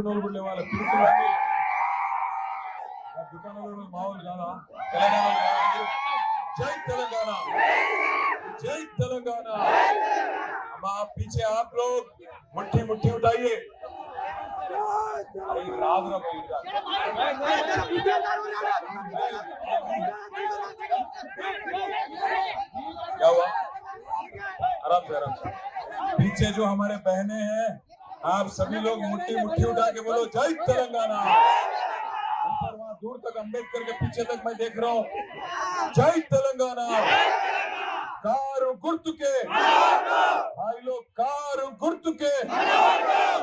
చదువుకున్న వాళ్ళు వాళ్ళ పిలుపులన్నీ దుకాణంలో మామూలు కాదా? తెలంగాణ जय तेलंगाना, जय तेलंगाना। हमारे पीछे आप लोग मुट्ठी मुट्ठी उठाइए। अरे रात रा भाई क्या हुआ? आराम से आराम से। पीछे जो हमारे बहनें हैं, आप सभी लोग मुट्ठी मुट्ठी उठा के बोलो जय तेलंगाना। ऊपर वहां दूर तक अंबेडकर के पीछे तक मैं देख रहा हूँ जय तेलंगाना। कारू गुर्तुके भाई लोग, कारू गुर्तुके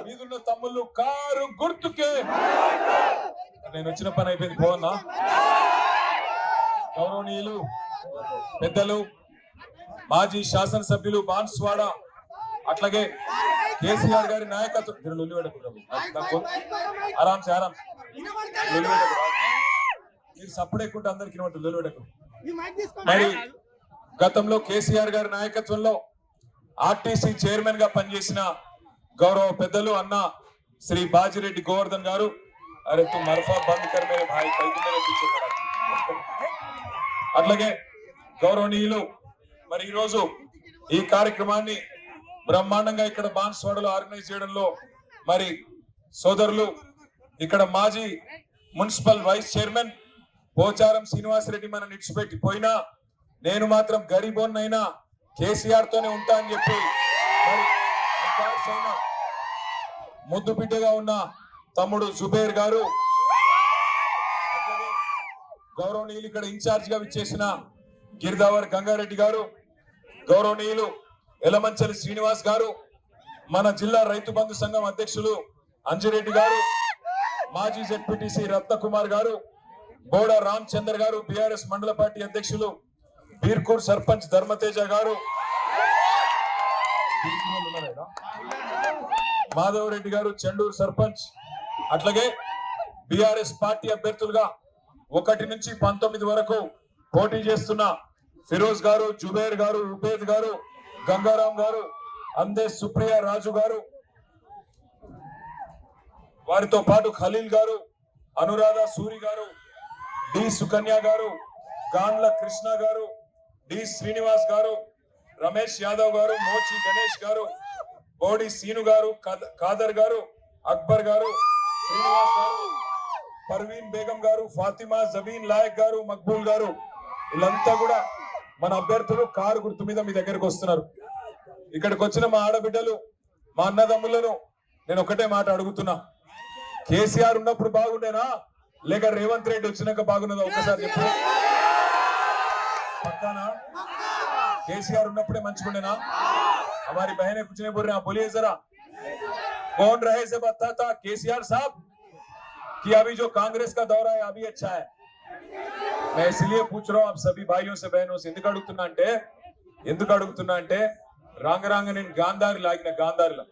मीदुन्न तम्मुल्लु कारू गुर्तुके। నేను వచ్చిన పని అయిపోయింది పోవన్నా. గౌరవనీయులు పెద్దలు మాజీ శాసనసభ్యులు బాన్స్వాడ అట్లాగే కేసీఆర్ గారి నాయకత్వం ఆరాం సే ఆరాం మీరు సప్పుడేకుంటే అందరికి లొలివెడకు. మరి గతంలో కేసీఆర్ గారి నాయకత్వంలో ఆర్టీసీ చైర్మన్ గా పనిచేసిన గౌరవ పెద్దలు అన్న శ్రీ బాజిరెడ్డి గోవర్ధన్ గారు, అరే తు మర్ఫా బంద్ కర్ మేరే భాయ్ పైకి మేరే పీछे పడా. అట్లాగే గౌరవనీయులు మరి ఈ రోజు ఈ కార్యక్రమాన్ని బ్రహ్మాండంగా ఇక్కడ బాన్స్వాడలో ఆర్గనైజ్ చేయడంలో మరి సోదరులు ఇక్కడ మాజీ municipal vice chairman Pocharam Srinivasareddy మన నిడిచిపెట్టి పోయినా నేను మాత్రం గరీబోన్నైనా కేసీఆర్ తోనే ఉంటా అని చెప్పి మరి ముద్దు బిడ్డగా ఉన్న తమ్ముడు జుబేర్ గారు, గౌరవనీయులు ఇక్కడ ఇన్ఛార్జ్ గా విచ్చేసిన గిరిదావర్ గంగారెడ్డి గారు, గౌరవనీయులు ఎలమంచలి శ్రీనివాస్ గారు, మన జిల్లా రైతు బంధు సంఘం అధ్యక్షులు అంజిరెడ్డి గారు, మాజీ జెడ్పీటీసీ రత్నకుమార్ గారు, బోడా రామచందర్ గారు, బీఆర్ఎస్ మండల పార్టీ అధ్యక్షులు బీర్కూర్ సర్పంచ్ ధర్మతేజ గారు, మాధవరెడ్డి గారు చెండూరు సర్పంచ్, అట్లాగే బీఆర్ఎస్ పార్టీ అభ్యర్థులుగా 1 నుంచి 19 వరకు పోటీ చేస్తున్న ఫిరోజ్ గారు, జుబేర్ గారు, ఉబేద్ గారు, గంగారాం గారు, అందే సుప్రియ రాజు గారు, వారితో పాటు ఖలీల్ గారు, అనురాధ సూరి గారు, డి సుకన్య గారు, గాండ్ల కృష్ణ గారు, డి శ్రీనివాస్ గారు, రమేష్ యాదవ్ గారు, మోచి గణేష్ గారు, బోడి సీను గారు, ఖాదర్ గారు, అక్బర్ గారు, శ్రీనివాస్ గారు, పర్వీన్ బేగం గారు, ఫాతిమా, జబీన్ లాయక్ గారు, మక్బూల్ గారు, వీళ్ళంతా కూడా మన అభ్యర్థులు కారు గుర్తు మీద మీ దగ్గరకు వస్తున్నారు. ఇక్కడికి వచ్చిన మా ఆడబిడ్డలు, మా అన్నదమ్ములను నేను ఒకటే మాట అడుగుతున్నా, కేసీఆర్ ఉన్నప్పుడు బాగుండేనా లేక రేవంత్ రెడ్డి వచ్చినాక బాగున్నదా? ఒక్కసారి చెప్పు. పక్కానా? కేసీఆర్ ఉన్నప్పుడే మంచిగుండేనా? हमारी बहनें कुछ नहीं बोल रहे हैं, बोलिए जरा कौन रहे से बताता केसीआर साहब कि अभी जो कांग्रेस का दौरा है अभी अच्छा है? मैं इसलिए पूछ रहा हूँ आप सभी भाइयों से बहनों से, ఎందుకు అడుగుతున్నా అంటే రాంగ నేను గాంధారి లాగిన గాంధారిలో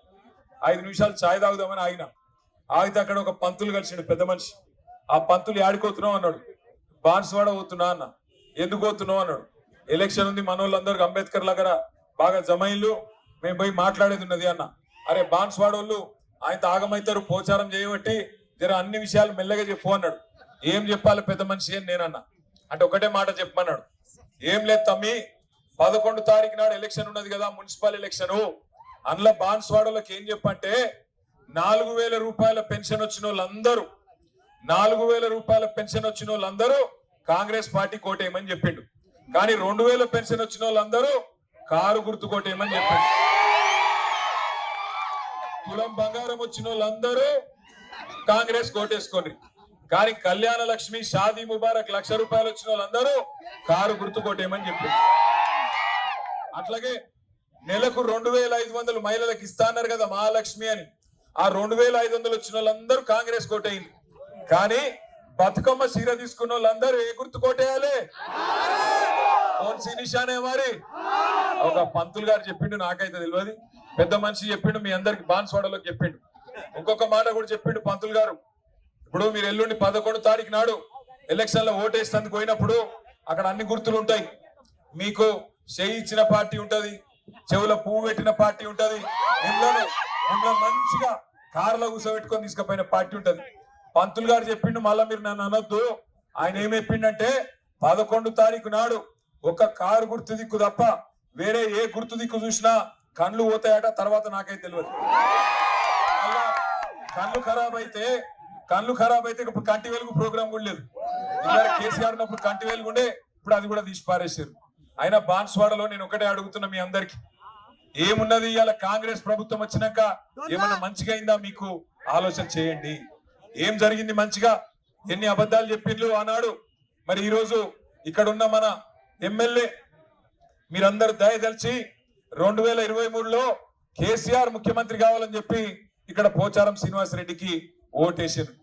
5 నిమిషాలు ఛాయ్ తాగుదామని ఆగితే అక్కడ ఒక పంతులు కలిసిండు పెద్ద మనిషి. ఆ పంతులు ఆడిపోతున్నావు అన్నాడు. బాన్స్వాడ పోతున్నా అన్న. ఎందుకు పోతున్నావు అన్నాడు. ఎలక్షన్ ఉంది, మనోళ్ళందరూ అంబేద్కర్ లాగా బాగా జమైన్లు, మేము పోయి మాట్లాడేది ఉన్నది అన్న. అరే బాన్స్వాడ వాళ్ళు ఆయన ఆగమైతారు, పోచారం చేయబట్టి జర అన్ని విషయాలు మెల్లగా చెప్పు అన్నాడు. ఏం చెప్పాలి పెద్ద మనిషి అని నేనన్నా. అంటే ఒకటే మాట చెప్పమన్నాడు. ఏం లేదు తమ్మి, 11 తారీఖు నాడు ఎలక్షన్ ఉన్నది కదా, మున్సిపల్ ఎలక్షన్. అందులో బాన్స్వాడలోకి ఏం చెప్పంటే 4000 రూపాయల పెన్షన్ వచ్చిన వాళ్ళందరూ 4000 రూపాయల పెన్షన్ వచ్చిన వాళ్ళందరూ కాంగ్రెస్ పార్టీ కోటేయమని చెప్పిండు. కానీ 2000 పెన్షన్ వచ్చిన వాళ్ళందరూ కారు గుర్తు కోటేయమని చెప్పిండు. తులం బంగారం వచ్చిన వాళ్ళందరూ కాంగ్రెస్ కోటేసుకోండి. కానీ కళ్యాణ లక్ష్మి, షాదీ ముబారక్ 1,00,000 రూపాయలు వచ్చిన వాళ్ళందరూ కారు గుర్తు కోటేయమని చెప్పిండు. అట్లాగే నెలకు 2,500 మహిళలకు ఇస్తా అన్నారు కదా మహాలక్ష్మి అని. ఆ 2,500 వచ్చిన వాళ్ళందరూ కాంగ్రెస్ కోటేయింది. కానీ బతుకమ్మ చీర తీసుకున్న వాళ్ళందరూ ఏ గుర్తు కోటేయాలి? కోన్సీ నిషానే మరి ఒక పంతులు గారు చెప్పిండు, నాకైతే తెలియదు, పెద్ద మనిషి చెప్పిండు, మీ అందరికి బాన్స్వాడలోకి చెప్పిండు. ఇంకొక మాట కూడా చెప్పిండు పంతులు గారు. ఇప్పుడు మీరు ఎల్లుండి 11 తారీఖు నాడు ఎలక్షన్ లో ఓటేసేందుకు పోయినప్పుడు అక్కడ అన్ని గుర్తులు ఉంటాయి. మీకు చెయ్యి ఇచ్చిన పార్టీ ఉంటది, చెవుల పువ్వు పెట్టిన పార్టీ ఉంటది, మంచిగా కార్లో కూర్చోబెట్టుకొని తీసుకుపోయిన పార్టీ ఉంటది. పంతులు గారు చెప్పిండు, మళ్ళా మీరు నన్ను అనొద్దు. ఆయన ఏం చెప్పిండంటే 11 తారీఖు నాడు ఒక కారు గుర్తు దిక్కు తప్ప వేరే ఏ గుర్తు దిక్కు చూసినా కళ్ళు పోతాయట. తర్వాత నాకైతే తెలియదు. కళ్ళు ఖరాబ్ అయితే ఇప్పుడు కంటి వెలుగు ప్రోగ్రామ్ కూడా లేదు. కేసీఆర్ ఉన్నప్పుడు కంటి వెలుగు ఉండే, ఇప్పుడు అది కూడా తీసి పారేసారు. అయినా బాన్స్వాడలో నేను ఒకటే అడుగుతున్నా మీ అందరికి, ఏమున్నది ఇవాళ కాంగ్రెస్ ప్రభుత్వం వచ్చినాక ఏమన్నా మంచిగా అయిందా మీకు ఆలోచన చేయండి. ఏం జరిగింది మంచిగా? ఎన్ని అబద్ధాలు చెప్పిండ్రు ఆనాడు. మరి ఈ రోజు ఇక్కడ ఉన్న మన ఎమ్మెల్యే మీరందరూ దయదలిచి 2023లో కేసీఆర్ ముఖ్యమంత్రి కావాలని చెప్పి ఇక్కడ పోచారం శ్రీనివాసరెడ్డికి ఓటేసారు.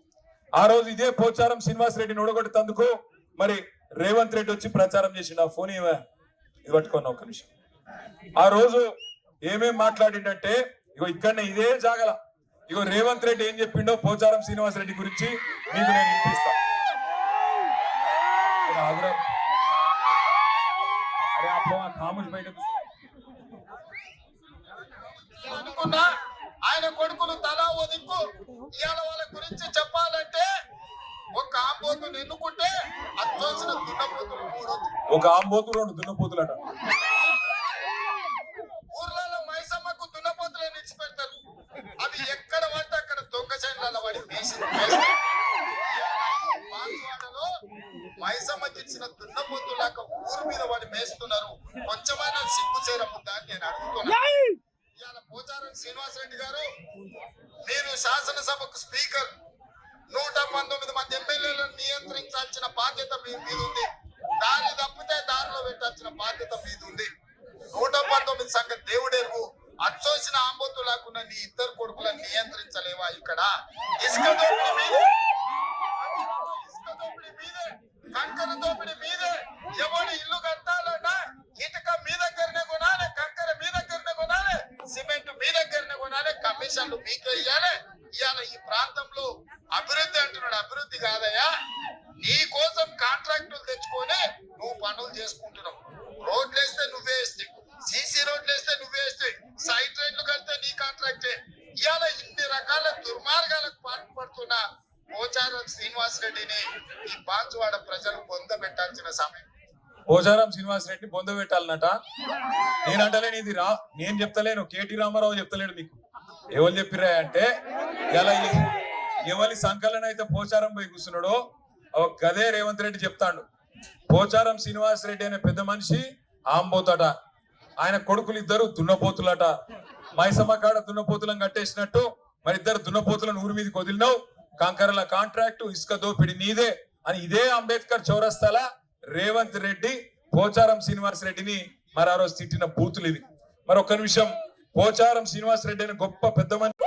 ఆ రోజు ఇదే పోచారం శ్రీనివాసరెడ్డిని ఓడగొట్టేందుకు మరి రేవంత్ రెడ్డి వచ్చి ప్రచారం చేసిండు. ఆ ఫోన్ ఇది పట్టుకున్నా ఒక నిమిషం. ఆ రోజు ఏమేం మాట్లాడిండంటే, ఇగో ఇక్కడనే ఇదే జాగల ఇగో రేవంత్ రెడ్డి ఏం చెప్పిండో పోచారం శ్రీనివాసరెడ్డి గురించి మీకు నేను వినిపిస్తా. అనుకున్నా ఆయన కొడుకులు తలా ఓ దిక్కు. ఇవాళ వాళ్ళ గురించి చెప్పాలంటే ఒక ఆంబోతులు ఎన్నుకుంటే అది చూసిన దున్నపోతులు 3. ఒక ఆంబోతు 2 దున్నపోతులట. ఊర్లలో మైసమ్మకు దున్నపోతులే నిలిచిపెడతారు. అవి ఎక్కడ పడితే అక్కడ దొంగ చైన్ల వాడి బాన్స్వాడలో మైసమ్మకి ఇచ్చిన దున్నపోతులాక ఊరు మీద వాడి మేస్తున్నారు. కొంచెమైనా సిగ్గు చేరముందా అని నేను అడుగుతున్నా. ఇవాళ పోచారం శ్రీనివాసరెడ్డి గారు, మీరు శాసనసభకు స్పీకర్, 119 మంది ఎమ్మెల్యేలను నియంత్రించాల్సిన బాధ్యత మీ మీద ఉంది. దారి తప్పితే దారిలో పెట్టాల్సిన బాధ్యత మీద ఉంది. 119 సంగతి దేవుడేరు. అచ్చోసిన ఆంబోతు లేకుండా నీ 2 కొడుకులను నియంత్రించలేవా? ఇక్కడ ఇసుక దోపిడీ మీదే, కంకర దోపిడీ మీదే. ఎవడు ఇల్లు కట్టాలన్నా ఇటుక మీ దగ్గరనే కొనాలి, కంకర మీ దగ్గరనే కొనాలి, సిమెంట్ మీ దగ్గరనే కొనాలి, కమిషన్లు మీకే ఇవ్వాలి. ఇవాళ ఈ ప్రాంతంలో అభివృద్ధి అంటున్నాడు. అభివృద్ధి కాదయ్యా, నీ కోసం కాంట్రాక్టులు తెచ్చుకొని నువ్వు పనులు చేసుకుంటున్నావు. రోడ్లు వేస్తే నువ్వే వేస్తే, సీసీ రోడ్లు వేస్తే నువ్వే వేస్తే, సైట్ రేట్లు కడితే నీ కాంట్రాక్టే. ఇవాళ ఇన్ని రకాల దుర్మార్గాలకు పాల్పడుతున్న పోచారం శ్రీనివాసరెడ్డిని ఈ బాన్స్వాడ ప్రజలు పొందబెట్టాల్సిన సమయం. పోచారం శ్రీనివాసరెడ్డి పొందబెట్టాలన్నట. నేనంటలేను ఇది నేను చెప్తలేను, కేటీ రామారావు చెప్తలేడు. మీకు ఎవరు చెప్పిరా అంటే, ఇలా ఎవరి సంకలన అయితే పోచారం పోయి కూర్చున్నాడో గదే రేవంత్ రెడ్డి చెప్తాడు. పోచారం శ్రీనివాసరెడ్డి అనే పెద్ద మనిషి ఆంబోతట, ఆయన కొడుకులు 2 దున్నపోతులట. మైసమ్మ కాడ దున్నపోతులను కట్టేసినట్టు మరి 2 దున్నపోతులను ఊరి మీదకి వదిలినావు. కంకరల కాంట్రాక్టు, ఇసుక దోపిడి నీదే అని ఇదే అంబేద్కర్ చౌరస్తాల రేవంత్ రెడ్డి పోచారం శ్రీనివాసరెడ్డిని మరి ఆ రోజు తిట్టిన బూతులు ఇవి. మరి ఒక్క నిమిషం, పోచారం శ్రీనివాసరెడ్డి అనే గొప్ప పెద్ద మనిషి